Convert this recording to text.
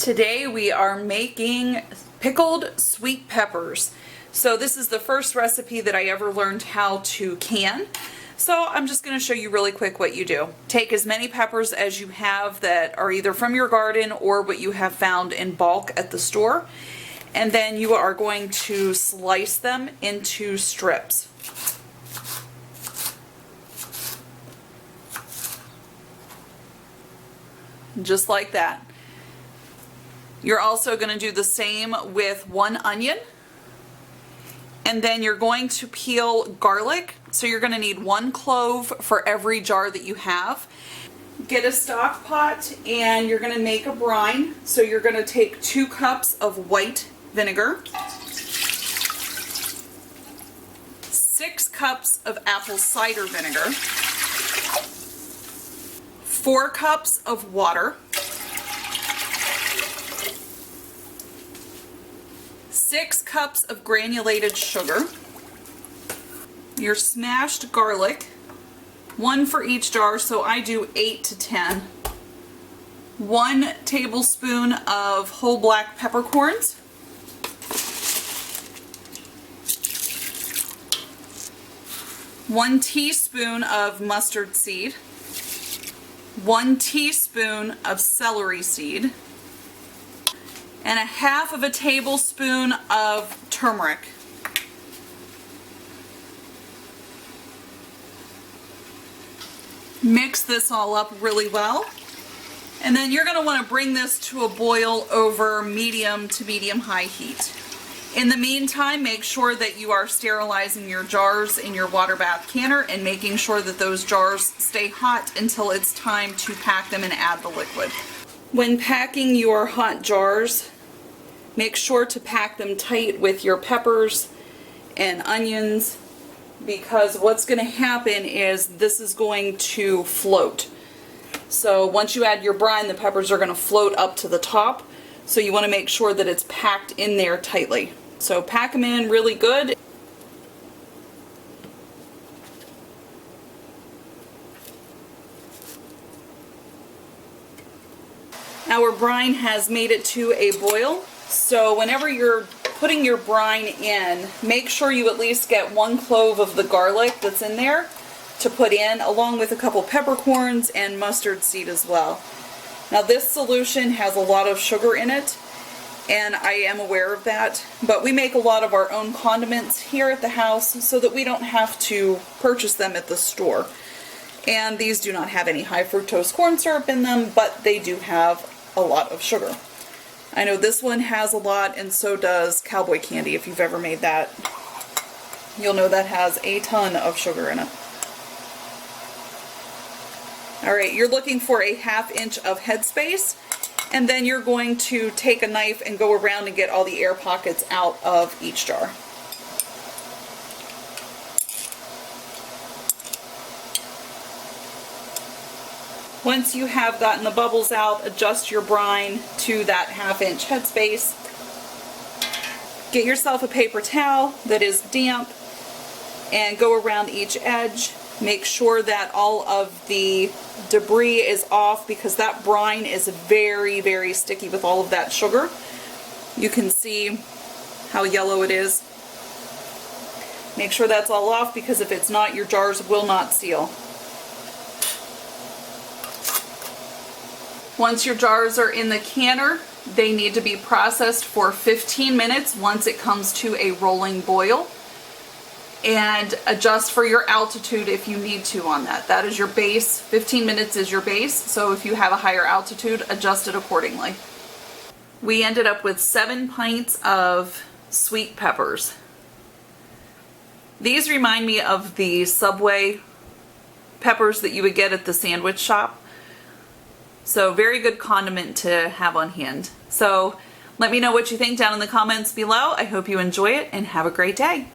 Today we are making pickled sweet peppers. So this is the first recipe that I ever learned how to can. So I'm just going to show you really quick what you do. Take as many peppers as you have that are either from your garden or what you have found in bulk at the store. And then you are going to slice them into strips. Just like that. You're also going to do the same with one onion. And then you're going to peel garlic. So you're going to need 1 clove for every jar that you have. Get a stock pot and you're going to make a brine. So you're going to take 2 cups of white vinegar, 6 cups of apple cider vinegar, 4 cups of water, 6 cups of granulated sugar, your smashed garlic, 1 for each jar, so I do 8 to 10, 1 tablespoon of whole black peppercorns, 1 teaspoon of mustard seed, 1 teaspoon of celery seed, and 1/2 of a tablespoon of turmeric. Mix this all up really well. And then you're going to want to bring this to a boil over medium to medium-high heat. In the meantime, make sure that you are sterilizing your jars in your water bath canner and making sure that those jars stay hot until it's time to pack them and add the liquid. When packing your hot jars, make sure to pack them tight with your peppers and onions, because what's going to happen is this is going to float. So once you add your brine, the peppers are going to float up to the top. So you want to make sure that it's packed in there tightly. So pack them in really good. Our brine has made it to a boil. So whenever you're putting your brine in, make sure you at least get 1 clove of the garlic that's in there to put in, along with a couple peppercorns and mustard seed as well. Now this solution has a lot of sugar in it, and I am aware of that, but we make a lot of our own condiments here at the house so that we don't have to purchase them at the store. And these do not have any high fructose corn syrup in them, but they do have a lot of sugar. I know this one has a lot, and so does cowboy candy. If you've ever made that, you'll know that has a ton of sugar in it. Alright, you're looking for a 1/2 inch of headspace, and then you're going to take a knife and go around and get all the air pockets out of each jar. Once you have gotten the bubbles out, adjust your brine to that 1/2 inch headspace. Get yourself a paper towel that is damp and go around each edge. Make sure that all of the debris is off, because that brine is very, very sticky with all of that sugar. You can see how yellow it is. Make sure that's all off, because if it's not, your jars will not seal. Once your jars are in the canner, they need to be processed for 15 minutes once it comes to a rolling boil. And adjust for your altitude if you need to on that. That is your base. 15 minutes is your base, so if you have a higher altitude, adjust it accordingly. We ended up with 7 pints of sweet peppers. These remind me of the Subway peppers that you would get at the sandwich shop. So very good condiment to have on hand. So let me know what you think down in the comments below. I hope you enjoy it and have a great day.